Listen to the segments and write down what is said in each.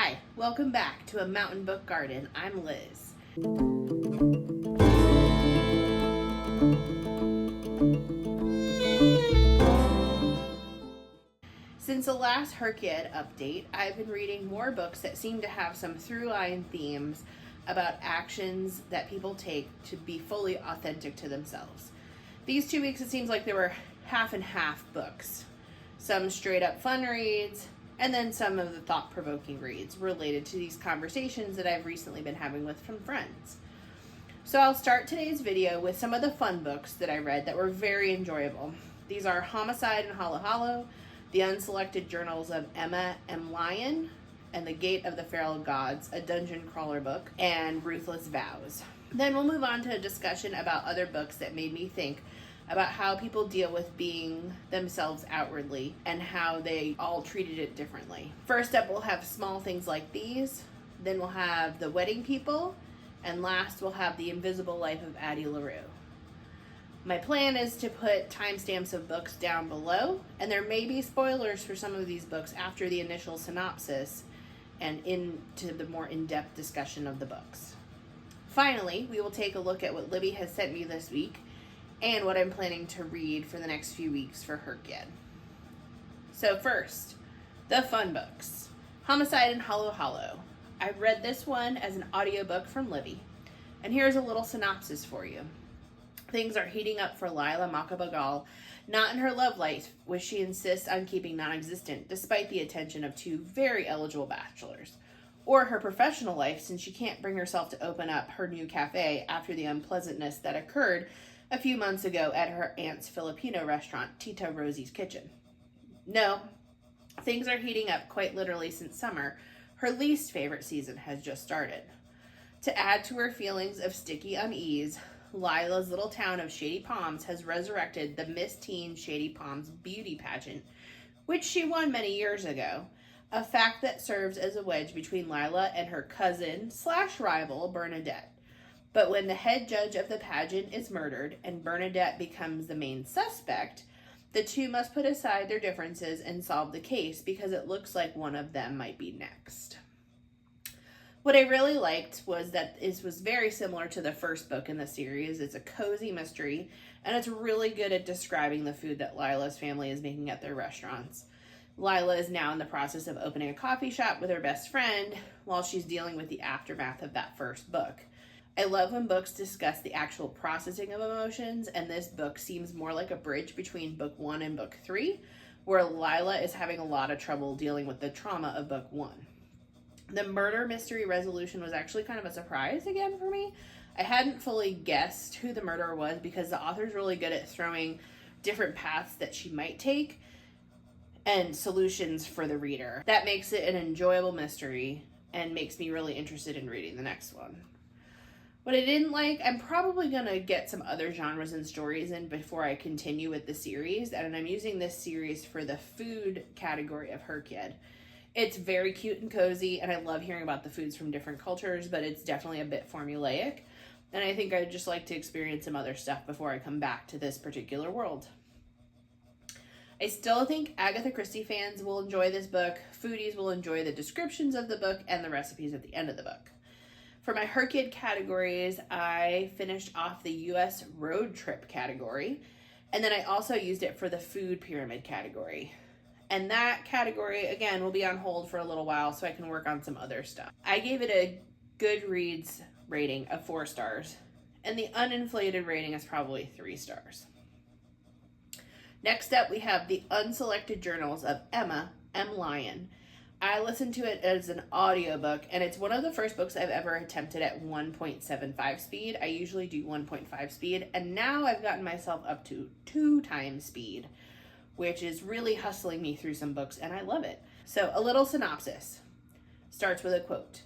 Hi, welcome back to A Mountain Book Garden. I'm Liz. Since the last HRCYED update, I've been reading more books that seem to have some through-line themes about actions that people take to be fully authentic to themselves. These 2 weeks, it seems like there were half and half books. Some straight up fun reads, and then some of the thought-provoking reads related to these conversations that I've recently been having with some friends. So I'll start today's video with some of the fun books that I read that were very enjoyable. These are Homicide and Halo-Halo, the Unselected Journals of Emma M. Lyon, and The Gate of the Feral Gods, a dungeon crawler book, and Ruthless Vows. Then we'll move on to a discussion about other books that made me think about how people deal with being themselves outwardly and how they all treated it differently. First up, we'll have Small Things Like These. Then we'll have The Wedding People. And last, we'll have The Invisible Life of Addie, LaRue. My plan is to put timestamps of books down below, and there may be spoilers for some of these books after the initial synopsis and into the more in-depth discussion of the books. Finally, we will take a look at what Libby has sent me this week and what I'm planning to read for the next few weeks for HRCYED. So first, the fun books. Homicide and Halo-Halo. I read this one as an audiobook from Libby, and here's a little synopsis for you. Things are heating up for Lila Makabagal, not in her love life, which she insists on keeping non-existent despite the attention of 2 very eligible bachelors, or her professional life since she can't bring herself to open up her new cafe after the unpleasantness that occurred a few months ago at her aunt's Filipino restaurant, Tita Rosie's Kitchen. No, things are heating up quite literally since summer. Her least favorite season has just started. To add to her feelings of sticky unease, Lila's little town of Shady Palms has resurrected the Miss Teen Shady Palms beauty pageant, which she won many years ago, a fact that serves as a wedge between Lila and her cousin/rival, Bernadette. But when the head judge of the pageant is murdered and Bernadette becomes the main suspect, the 2 must put aside their differences and solve the case because it looks like one of them might be next. What I really liked was that this was very similar to the first book in the series. It's a cozy mystery, and it's really good at describing the food that Lila's family is making at their restaurants. Lila is now in the process of opening a coffee shop with her best friend while she's dealing with the aftermath of that first book. I love when books discuss the actual processing of emotions, and this book seems more like a bridge between book 1 and book 3, where Lila is having a lot of trouble dealing with the trauma of book 1. The murder mystery resolution was actually kind of a surprise again for me. I hadn't fully guessed who the murderer was because the author's really good at throwing different paths that she might take and solutions for the reader. That makes it an enjoyable mystery and makes me really interested in reading the next one. What I didn't like, I'm probably going to get some other genres and stories in before I continue with the series, and I'm using this series for the food category of HRCYED. It's very cute and cozy, and I love hearing about the foods from different cultures, but it's definitely a bit formulaic, and I think I'd just like to experience some other stuff before I come back to this particular world. I still think Agatha Christie fans will enjoy this book. Foodies will enjoy the descriptions of the book and the recipes at the end of the book. For my HRCYED categories, I finished off the U.S. road trip category, and then I also used it for the food pyramid category. And that category, again, will be on hold for a little while so I can work on some other stuff. I gave it a Goodreads rating of 4 stars, and the uninflated rating is probably 3 stars. Next up, we have the Unselected Journals of Emma M. Lyon. I listened to it as an audiobook, and it's one of the first books I've ever attempted at 1.75 speed. I usually do 1.5 speed, and now I've gotten myself up to 2 times speed, which is really hustling me through some books, and I love it. So a little synopsis starts with a quote.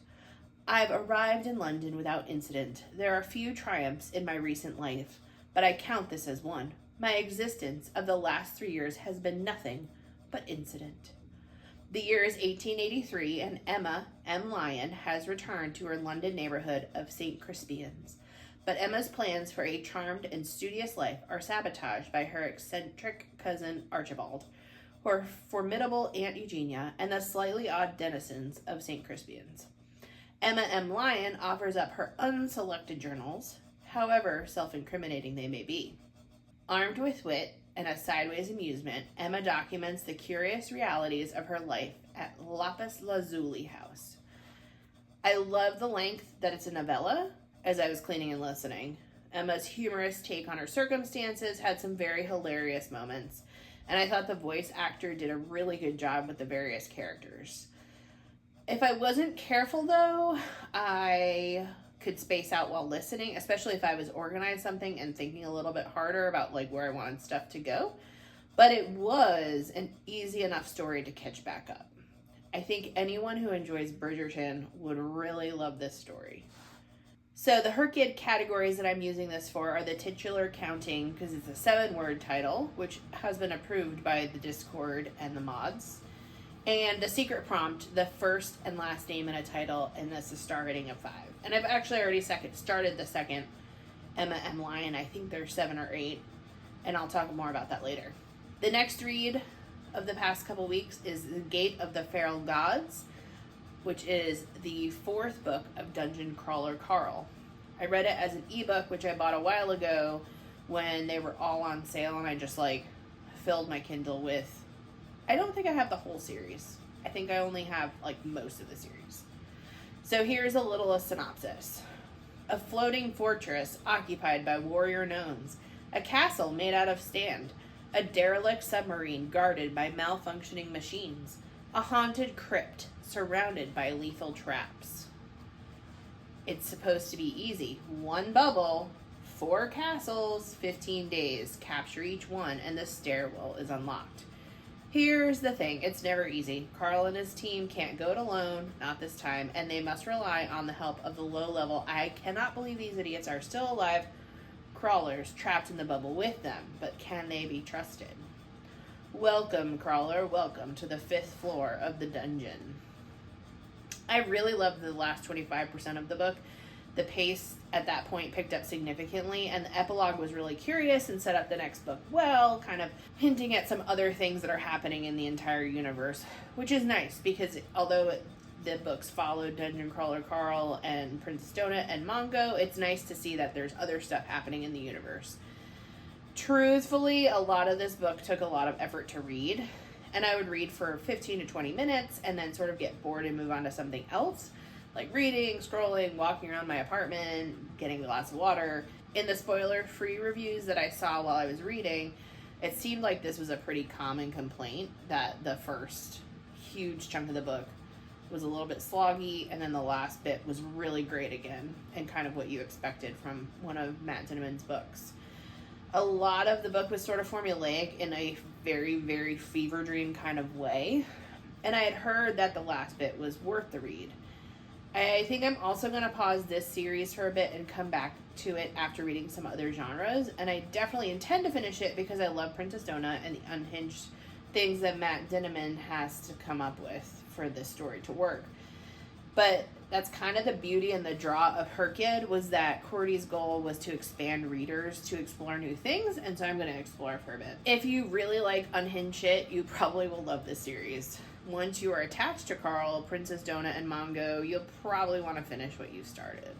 I've arrived in London without incident. There are few triumphs in my recent life, but I count this as one. My existence of the last 3 years has been nothing but incident. The year is 1883, and Emma M. Lyon has returned to her London neighborhood of St. Crispian's. But Emma's plans for a charmed and studious life are sabotaged by her eccentric cousin Archibald. her formidable Aunt Eugenia, and the slightly odd denizens of St. Crispian's. Emma M. Lyon offers up her unselected journals, however self-incriminating they may be. Armed with wit and a sideways amusement, Emma documents the curious realities of her life at Lapis Lazuli House. I love the length that it's a novella as I was cleaning and listening. Emma's humorous take on her circumstances had some very hilarious moments, and I thought the voice actor did a really good job with the various characters. If I wasn't careful, though, I could space out while listening, especially if I was organizing something and thinking a little bit harder about like where I wanted stuff to go. But it was an easy enough story to catch back up. I think anyone who enjoys Bridgerton would really love this story. So the HRCYED categories that I'm using this for are the titular counting, because it's a 7-word title, which has been approved by the Discord and the mods. And the secret prompt, the first and last name in a title, and this is star rating of 5. And I've actually already started the second Emma M. Lyon. I think there's 7 or 8, and I'll talk more about that later. The next read of the past couple weeks is The Gate of the Feral Gods, which is the 4th book of Dungeon Crawler Carl. I read it as an ebook, which I bought a while ago when they were all on sale, and I just filled my Kindle with. I don't think I have the whole series. I think I only have most of the series. So here's a synopsis. A floating fortress occupied by warrior gnomes, a castle made out of sand, a derelict submarine guarded by malfunctioning machines, a haunted crypt surrounded by lethal traps. It's supposed to be easy. 1 bubble, 4 castles, 15 days. Capture each one, and the stairwell is unlocked. Here's the thing, it's never easy. Carl and his team can't go it alone, not this time, and they must rely on the help of the low-level, I cannot believe these idiots are still alive, crawlers trapped in the bubble with them, but can they be trusted? Welcome, crawler, welcome to the 5th floor of the dungeon. I really loved the last 25% of the book. The pace at that point picked up significantly, and the epilogue was really curious and set up the next book well, kind of hinting at some other things that are happening in the entire universe, which is nice because although the books followed Dungeon Crawler Carl and Princess Donut and Mongo, it's nice to see that there's other stuff happening in the universe. Truthfully, a lot of this book took a lot of effort to read, and I would read for 15 to 20 minutes and then sort of get bored and move on to something else. Like reading, scrolling, walking around my apartment, getting a glass of water. In the spoiler-free reviews that I saw while I was reading, it seemed like this was a pretty common complaint, that the first huge chunk of the book was a little bit sloggy, and then the last bit was really great again, and kind of what you expected from one of Matt Dinniman's books. A lot of the book was sort of formulaic in a very, very fever dream kind of way, and I had heard that the last bit was worth the read. I think I'm also going to pause this series for a bit and come back to it after reading some other genres, and I definitely intend to finish it because I love Princess Donut and the unhinged things that Matt Dinniman has to come up with for this story to work. But that's kind of the beauty and the draw of HRCYED, was that Cordy's goal was to expand readers to explore new things, and so I'm going to explore for a bit. If you really like unhinged shit, you probably will love this series. Once you are attached to Carl, Princess Donut, and Mongo, you'll probably want to finish what you started.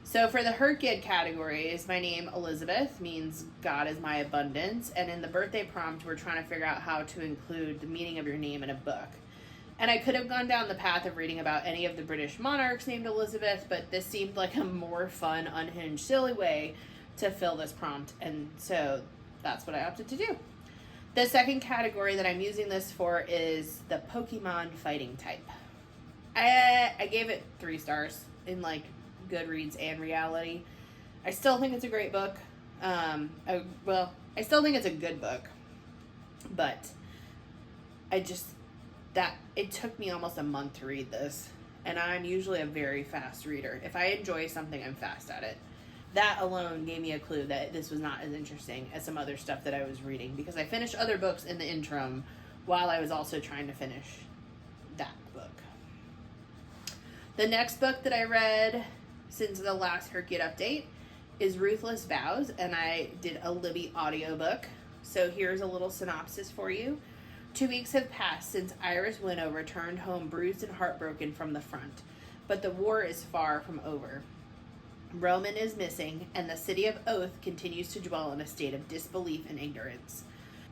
So for the HRCYED categories, my name, Elizabeth, means God is my abundance, and in the birthday prompt, we're trying to figure out how to include the meaning of your name in a book. And I could have gone down the path of reading about any of the British monarchs named Elizabeth, but this seemed like a more fun, unhinged, silly way to fill this prompt, and so that's what I opted to do. The second category that I'm using this for is the Pokemon fighting type. I gave it 3 stars in Goodreads and reality. I still think it's a great book. I still think it's a good book, but it took me almost a month to read this, and I'm usually a very fast reader. If I enjoy something, I'm fast at it. That alone gave me a clue that this was not as interesting as some other stuff that I was reading, because I finished other books in the interim while I was also trying to finish that book. The next book that I read since the last HRCYED update is Ruthless Vows, and I did a Libby audiobook. So here's a little synopsis for you. 2 weeks have passed since Iris Winnow returned home bruised and heartbroken from the front, but the war is far from over. Roman is missing, and the city of Oath continues to dwell in a state of disbelief and ignorance.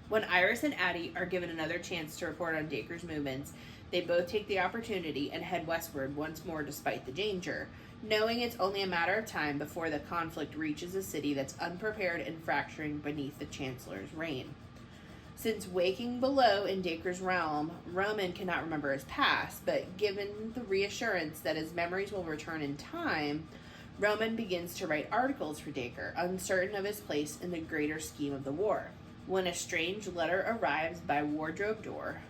When Iris and Addie are given another chance to report on Dacre's movements, they both take the opportunity and head westward once more despite the danger, knowing it's only a matter of time before the conflict reaches a city that's unprepared and fracturing beneath the Chancellor's reign. Since waking below in Dacre's realm, Roman cannot remember his past, but given the reassurance that his memories will return in time, Roman begins to write articles for Dacre, uncertain of his place in the greater scheme of the war. When a strange letter arrives by wardrobe door,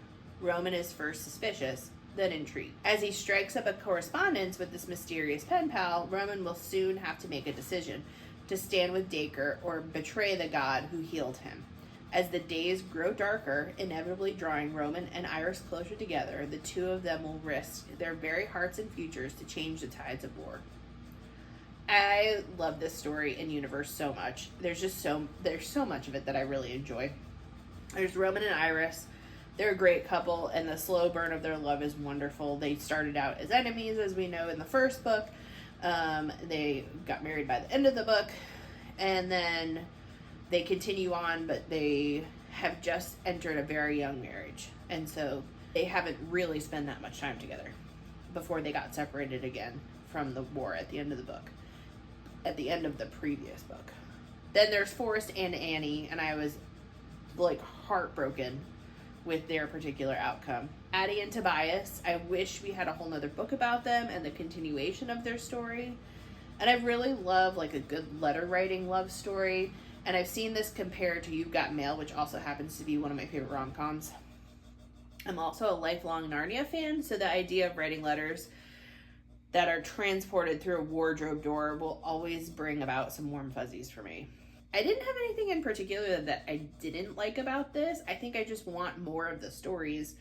Roman is first suspicious, then intrigued. As he strikes up a correspondence with this mysterious pen pal, Roman will soon have to make a decision to stand with Dacre or betray the god who healed him. As the days grow darker, inevitably drawing Roman and Iris closer together, the two of them will risk their very hearts and futures to change the tides of war. I love this story and universe so much. There's so much of it that I really enjoy. There's Roman and Iris. They're a great couple, and the slow burn of their love is wonderful. They started out as enemies, as we know in the first book. They got married by the end of the book, and then they continue on, but they have just entered a very young marriage, and so they haven't really spent that much time together before they got separated again from the war at the end of the book, at the end of the previous book. Then there's Forrest and Annie, and I was like heartbroken with their particular outcome. Addie and Tobias, I wish we had a whole nother book about them and the continuation of their story. And I really love like a good letter writing love story. And I've seen this compared to You've Got Mail, which also happens to be one of my favorite rom-coms. I'm also a lifelong Narnia fan, so the idea of writing letters that are transported through a wardrobe door will always bring about some warm fuzzies for me. I didn't have anything in particular that I didn't like about this. I think I just want more of the stories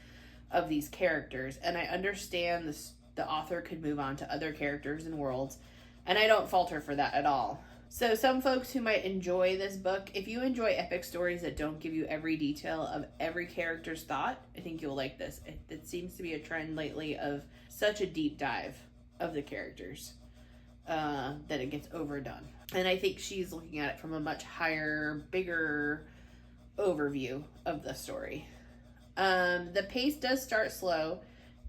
of these characters, and I understand the author could move on to other characters and worlds, and I don't falter for that at all. So some folks who might enjoy this book, if you enjoy epic stories that don't give you every detail of every character's thought, I think you'll like this. It seems to be a trend lately of such a deep dive of the characters that it gets overdone. And I think she's looking at it from a much higher, bigger overview of the story. The pace does start slow,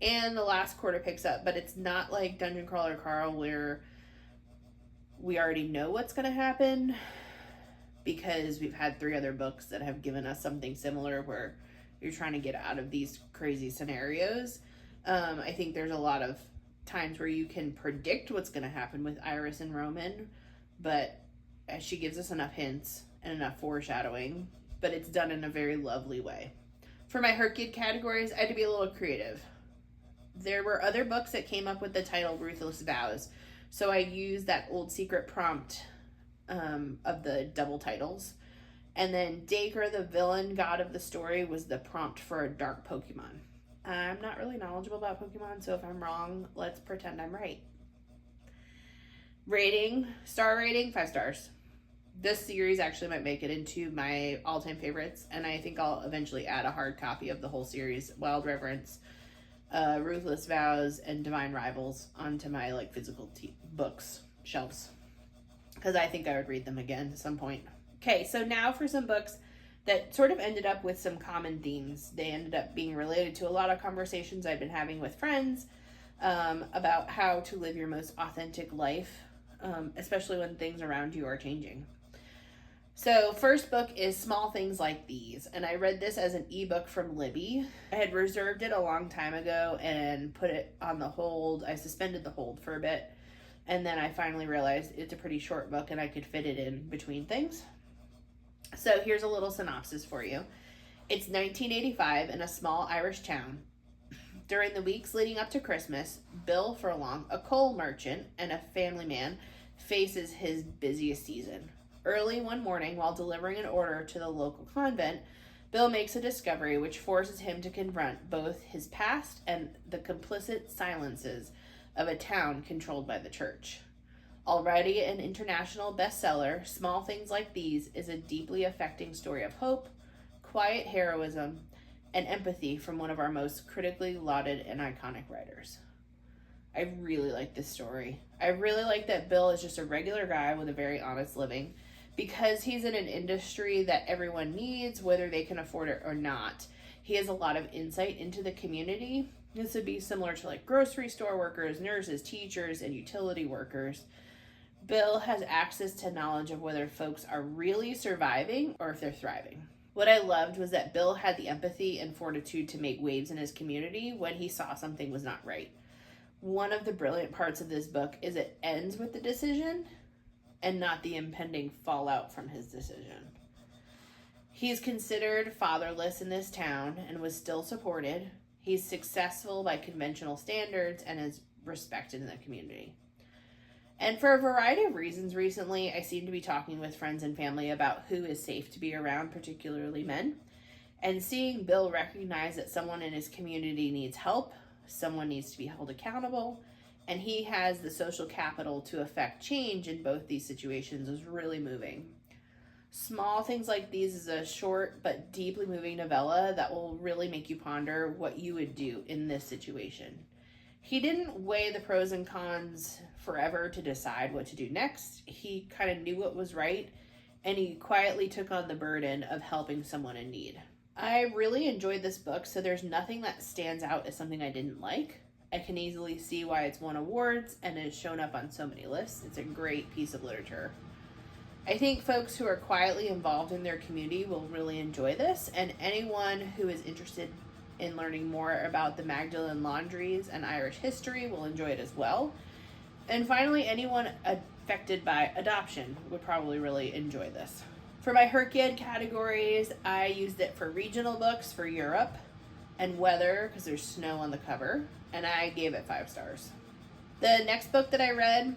and the last quarter picks up, but it's not like Dungeon Crawler Carl where we already know what's going to happen, because we've had 3 other books that have given us something similar where you're trying to get out of these crazy scenarios. I think there's a lot of times where you can predict what's going to happen with Iris and Roman, but she gives us enough hints and enough foreshadowing, but it's done in a very lovely way. For my HRCYED categories, I had to be a little creative. There were other books that came up with the title Ruthless Vows, so I used that old secret prompt of the double titles. And then Dacre, the villain god of the story, was the prompt for a dark Pokemon. I'm not really knowledgeable about Pokemon, so if I'm wrong, let's pretend I'm right. Star rating, 5 stars. This series actually might make it into my all-time favorites, and I think I'll eventually add a hard copy of the whole series, Wild Reverence, Ruthless Vows, and Divine Rivals onto my physical books shelves, because I think I would read them again at some point. Okay, so now for some books that sort of ended up with some common themes. They ended up being related to a lot of conversations I've been having with friends about how to live your most authentic life, especially when things around you are changing. So first book is Small Things Like These, and I read this as an ebook from Libby. I had reserved it a long time ago and put it on the hold. I suspended the hold for a bit, and then I finally realized it's a pretty short book and I could fit it in between things. So here's a little synopsis for you. It's 1985 in a small Irish town. During the weeks leading up to Christmas, Bill Furlong, a coal merchant and a family man, faces his busiest season. Early one morning, while delivering an order to the local convent, Bill makes a discovery which forces him to confront both his past and the complicit silences of a town controlled by the church. Already an international bestseller, Small Things Like These is a deeply affecting story of hope, quiet heroism, and empathy from one of our most critically lauded and iconic writers. I really like this story. I really like that Bill is just a regular guy with a very honest living because he's in an industry that everyone needs, whether they can afford it or not. He has a lot of insight into the community. This would be similar to like grocery store workers, nurses, teachers, and utility workers. Bill has access to knowledge of whether folks are really surviving or if they're thriving. What I loved was that Bill had the empathy and fortitude to make waves in his community when he saw something was not right. One of the brilliant parts of this book is it ends with the decision and not the impending fallout from his decision. He's considered fatherless in this town and was still supported. He's successful by conventional standards and is respected in the community. And for a variety of reasons recently, I seem to be talking with friends and family about who is safe to be around, particularly men. And seeing Bill recognize that someone in his community needs help, someone needs to be held accountable, and he has the social capital to affect change in both these situations is really moving. Small things like these is a short but deeply moving novella that will really make you ponder what you would do in this situation. He didn't weigh the pros and cons forever to decide what to do next. He kind of knew what was right, and he quietly took on the burden of helping someone in need. I really enjoyed this book, so there's nothing that stands out as something I didn't like. I can easily see why it's won awards and has shown up on so many lists. It's a great piece of literature. I think folks who are quietly involved in their community will really enjoy this, and anyone who is interested in learning more about the Magdalen laundries and Irish history will enjoy it as well. And finally, anyone affected by adoption would probably really enjoy this. For my HRCYED categories, I used it for regional books for Europe and weather because there's snow on the cover, and I gave it 5 stars. The next book that I read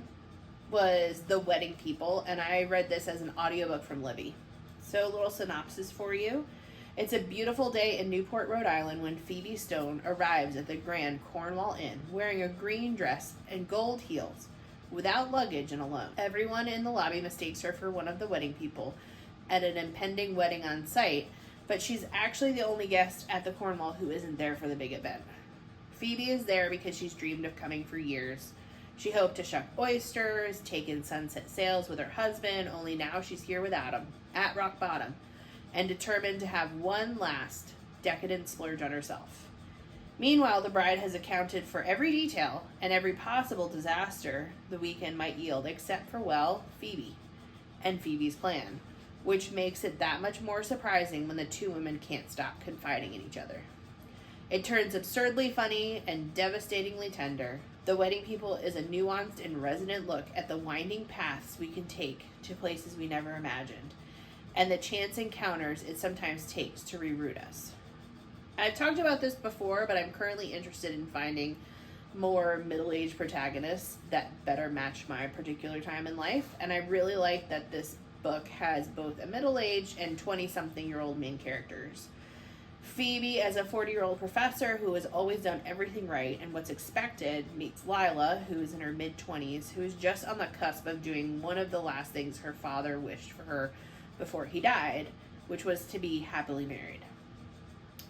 was The Wedding People, and I read this as an audiobook from Libby. So a little synopsis for you. It's a beautiful day in Newport, Rhode Island when Phoebe Stone arrives at the Grand Cornwall Inn wearing a green dress and gold heels, without luggage and alone. Everyone in the lobby mistakes her for one of the wedding people at an impending wedding on site, but she's actually the only guest at the Cornwall who isn't there for the big event. Phoebe is there because she's dreamed of coming for years. She hoped to shuck oysters, take in sunset sails with her husband, only now she's here without him, at rock bottom, and determined to have one last decadent splurge on herself. Meanwhile, the bride has accounted for every detail and every possible disaster the weekend might yield, except for, well, Phoebe and Phoebe's plan, which makes it that much more surprising when the two women can't stop confiding in each other. It turns absurdly funny and devastatingly tender. The Wedding People is a nuanced and resonant look at the winding paths we can take to places we never imagined, and the chance encounters it sometimes takes to reroute us. I've talked about this before, but I'm currently interested in finding more middle-aged protagonists that better match my particular time in life, and I really like that this book has both a middle-aged and 20-something-year-old main characters. Phoebe, as a 40-year-old professor who has always done everything right and what's expected, meets Lila, who is in her mid-20s, who is just on the cusp of doing one of the last things her father wished for her before he died, which was to be happily married.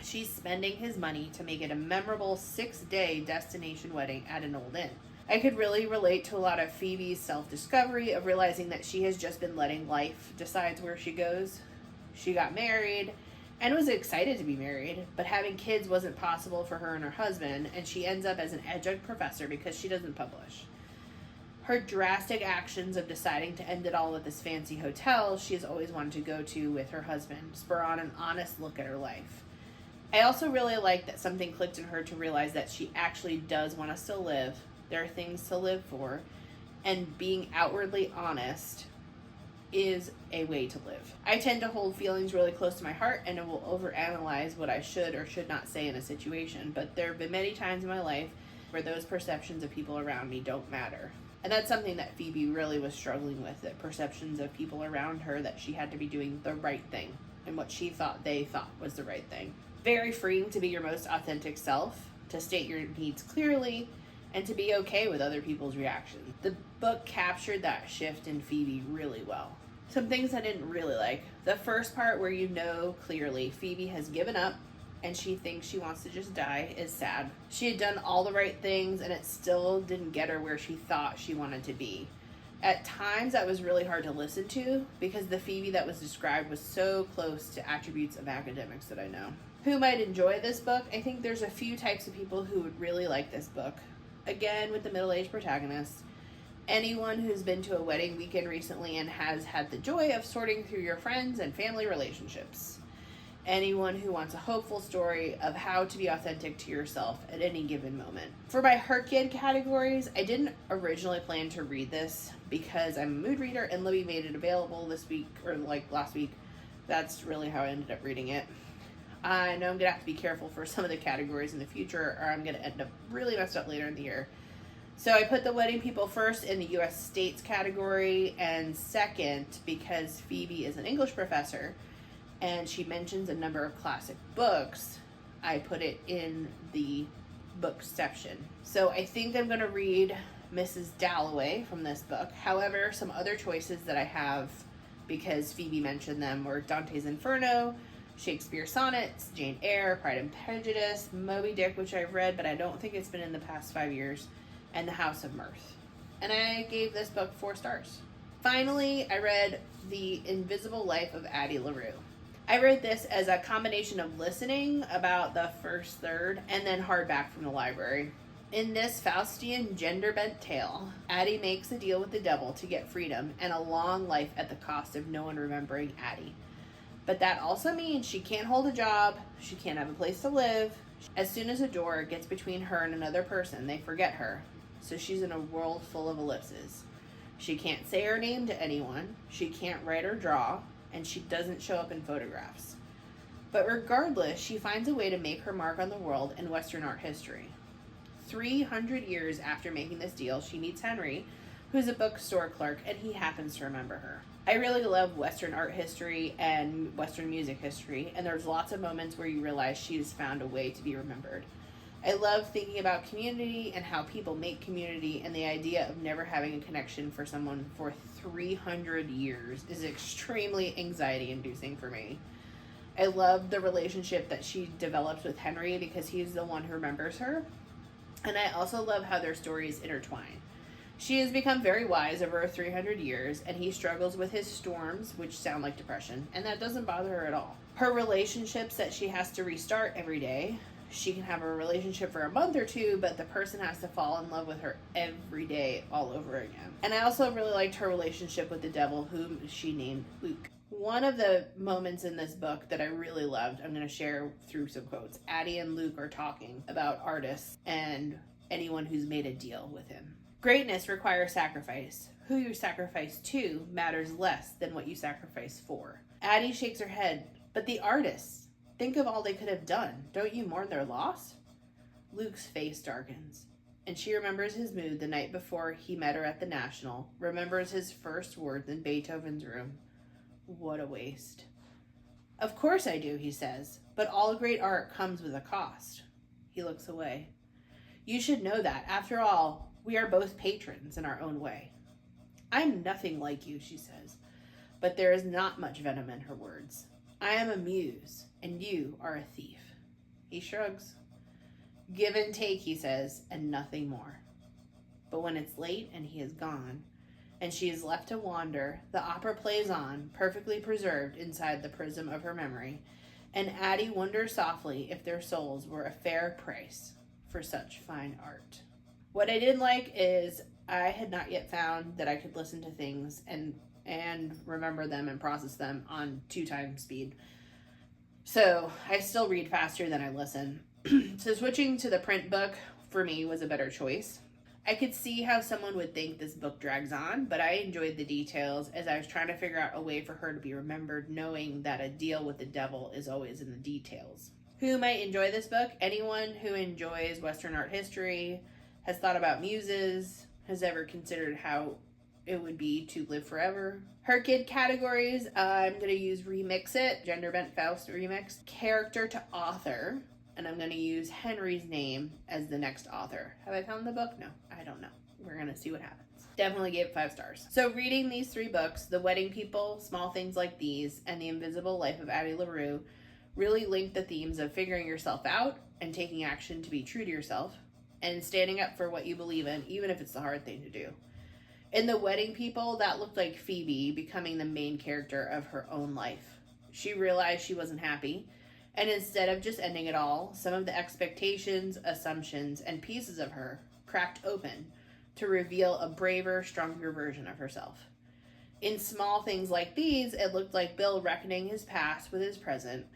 She's spending his money to make it a memorable 6-day destination wedding at an old inn. I could really relate to a lot of Phoebe's self-discovery of realizing that she has just been letting life decide where she goes. She got married and was excited to be married, but having kids wasn't possible for her and her husband, and she ends up as an adjunct professor because she doesn't publish. Her drastic actions of deciding to end it all at this fancy hotel she has always wanted to go to with her husband spur on an honest look at her life. I also really like that something clicked in her to realize that she actually does want to still live. There are things to live for, and being outwardly honest is a way to live. I tend to hold feelings really close to my heart and will overanalyze what I should or should not say in a situation, but there have been many times in my life where those perceptions of people around me don't matter. And that's something that Phoebe really was struggling with, that perceptions of people around her that she had to be doing the right thing and what she thought they thought was the right thing. Very freeing to be your most authentic self, to state your needs clearly, and to be okay with other people's reactions. The book captured that shift in Phoebe really well. Some things I didn't really like. The first part where you know clearly Phoebe has given up, and she thinks she wants to just die is sad. She had done all the right things, and it still didn't get her where she thought she wanted to be. At times, that was really hard to listen to because the Phoebe that was described was so close to attributes of academics that I know. Who might enjoy this book? I think there's a few types of people who would really like this book. Again, with the middle-aged protagonist. Anyone who's been to a wedding weekend recently and has had the joy of sorting through your friends and family relationships. Anyone who wants a hopeful story of how to be authentic to yourself at any given moment. For my HRCYED categories, I didn't originally plan to read this because I'm a mood reader and Libby made it available this week, or like last week. That's really how I ended up reading it. I know I'm going to have to be careful for some of the categories in the future, or I'm going to end up really messed up later in the year. So I put The Wedding People first in the U.S. States category, and second because Phoebe is an English professor, and she mentions a number of classic books. I put it in the book section. So I think I'm going to read Mrs. Dalloway from this book. However, some other choices that I have, because Phoebe mentioned them, were Dante's Inferno, Shakespeare Sonnets, Jane Eyre, Pride and Prejudice, Moby Dick, which I've read, but I don't think it's been in the past 5 years, and The House of Mirth. And I gave this book 4 stars. Finally, I read The Invisible Life of Addie LaRue. I read this as a combination of listening about the first third and then hardback from the library. In this Faustian gender-bent tale, Addie makes a deal with the devil to get freedom and a long life at the cost of no one remembering Addie. But that also means she can't hold a job, she can't have a place to live. As soon as a door gets between her and another person, they forget her. So she's in a world full of ellipses. She can't say her name to anyone, she can't write or draw, and she doesn't show up in photographs. But regardless, she finds a way to make her mark on the world in Western art history. 300 years after making this deal, she meets Henry, who's a bookstore clerk, and he happens to remember her. I really love Western art history and Western music history, and there's lots of moments where you realize she's found a way to be remembered. I love thinking about community and how people make community, and the idea of never having a connection for someone for 300 years is extremely anxiety-inducing for me. I love the relationship that she develops with Henry because he's the one who remembers her, and I also love how their stories intertwine. She has become very wise over 300 years, and he struggles with his storms, which sound like depression, and that doesn't bother her at all. Her relationships that she has to restart every day. She can have a relationship for a month or two, but the person has to fall in love with her every day all over again. And I also really liked her relationship with the devil, whom she named Luke. One of the moments in this book that I really loved, I'm going to share through some quotes. Addie and Luke are talking about artists and anyone who's made a deal with him. Greatness requires sacrifice. Who you sacrifice to matters less than what you sacrifice for. Addie shakes her head. But the artists, think of all they could have done. Don't you mourn their loss? Luke's face darkens, and she remembers his mood the night before he met her at the National, remembers his first words in Beethoven's room. What a waste. Of course I do, he says, but all great art comes with a cost. He looks away. You should know that. After all, we are both patrons in our own way. I'm nothing like you, she says, but there is not much venom in her words. I am a muse, and you are a thief. He shrugs. Give and take, he says, and nothing more. But when it's late and he is gone, and she is left to wander, the opera plays on, perfectly preserved inside the prism of her memory, and Addie wonders softly if their souls were a fair price for such fine art. What I didn't like is I had not yet found that I could listen to things and remember them and process them on 2x speed. So I still read faster than I listen. So switching to the print book for me was a better choice. I could see how someone would think this book drags on, but I enjoyed the details as I was trying to figure out a way for her to be remembered, knowing that a deal with the devil is always in the details. Who might enjoy this book? Anyone who enjoys Western art history, has thought about muses, has ever considered how it would be to live forever. HRCYED categories, I'm going to use Remix It, Gender Bent Faust Remix, character to author, and I'm going to use Henry's name as the next author. Have I found the book? No, I don't know. We're going to see what happens. Definitely gave it 5 stars. So reading these 3 books, The Wedding People, Small Things Like These, and The Invisible Life of Addie LaRue, really linked the themes of figuring yourself out and taking action to be true to yourself and standing up for what you believe in, even if it's the hard thing to do. In The Wedding People, that looked like Phoebe becoming the main character of her own life. She realized she wasn't happy, and instead of just ending it all, some of the expectations, assumptions, and pieces of her cracked open to reveal a braver, stronger version of herself. In small things like these, it looked like Bill reckoning his past with his present,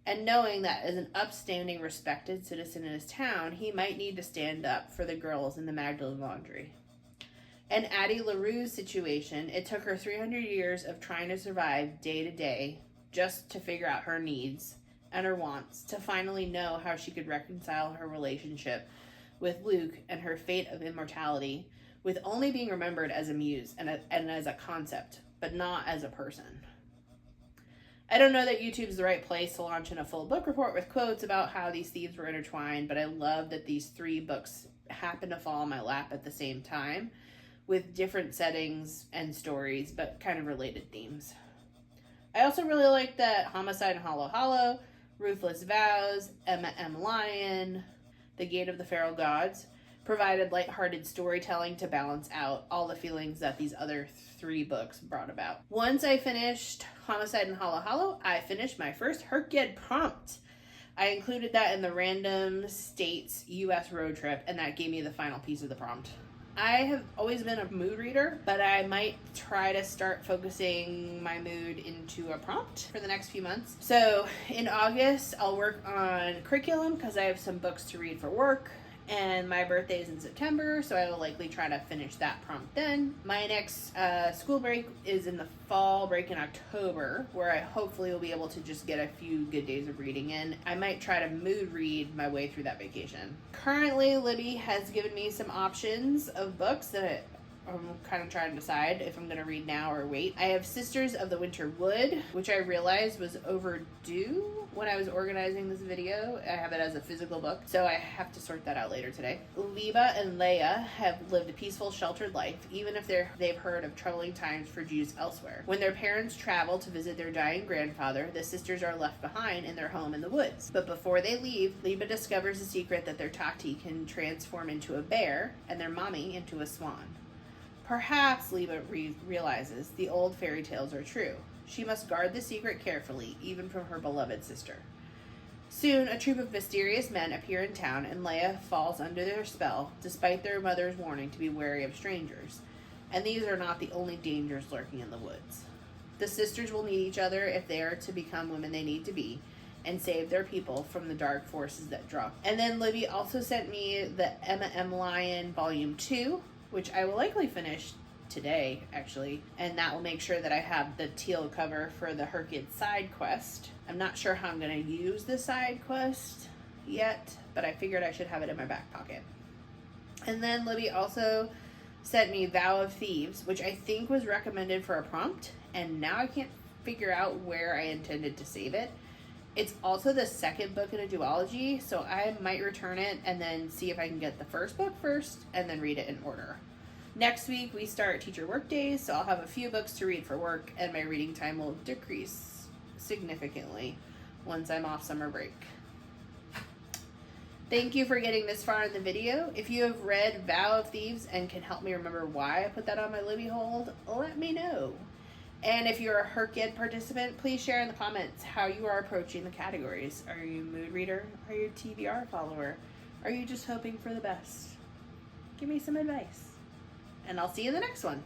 and knowing that as an upstanding, respected citizen in his town, he might need to stand up for the girls in the Magdalene Laundry. In Addie LaRue's situation, it took her 300 years of trying to survive day to day just to figure out her needs and her wants to finally know how she could reconcile her relationship with Luke and her fate of immortality with only being remembered as a muse and as a concept, but not as a person. I don't know that YouTube's the right place to launch in a full book report with quotes about how these themes were intertwined, but I love that these 3 books happen to fall in my lap at the same time with different settings and stories, but kind of related themes. I also really like that Homicide and Halo-Halo, Ruthless Vows, Emma M. Lyon, The Gate of the Feral Gods provided lighthearted storytelling to balance out all the feelings that these other 3 books brought about. Once I finished Homicide and Halo-Halo, I finished my first HRCYED prompt. I included that in the Random States US road trip, and that gave me the final piece of the prompt. I have always been a mood reader, but I might try to start focusing my mood into a prompt for the next few months. So in August, I'll work on curriculum because I have some books to read for work, and my birthday is in September, so I will likely try to finish that prompt then. My next school break is in the fall break in October, where I hopefully will be able to just get a few good days of reading in. I might try to mood read my way through that vacation. Currently, Libby has given me some options of books that I'm kind of trying to decide if I'm going to read now or wait. I have Sisters of the Winter Wood, which I realized was overdue when I was organizing this video. I have it as a physical book, so I have to sort that out later today. Liba and Leia have lived a peaceful, sheltered life, even if they've heard of troubling times for Jews elsewhere. When their parents travel to visit their dying grandfather, the sisters are left behind in their home in the woods. But before they leave, Liba discovers the secret that their Tati can transform into a bear and their mommy into a swan. Perhaps Liba realizes the old fairy tales are true. She must guard the secret carefully, even from her beloved sister. Soon, a troop of mysterious men appear in town, and Leia falls under their spell, despite their mother's warning to be wary of strangers. And these are not the only dangers lurking in the woods. The sisters will need each other if they are to become women they need to be, and save their people from the dark forces that draw. And then Libby also sent me the Emma M. Lyon Volume 2, which I will likely finish today, actually, and that will make sure that I have the teal cover for the HRCYED side quest. I'm not sure how I'm going to use the side quest yet, but I figured I should have it in my back pocket. And then Libby also sent me Vow of Thieves, which I think was recommended for a prompt, and now I can't figure out where I intended to save it. It's also the second book in a duology, so I might return it and then see if I can get the first book first and then read it in order. Next week, we start teacher work days, so I'll have a few books to read for work, and my reading time will decrease significantly once I'm off summer break. Thank you for getting this far in the video. If you have read Vow of Thieves and can help me remember why I put that on my Libby hold, let me know. And if you're a HRCYED participant, please share in the comments how you are approaching the categories. Are you a mood reader? Are you a TBR follower? Are you just hoping for the best? Give me some advice. And I'll see you in the next one.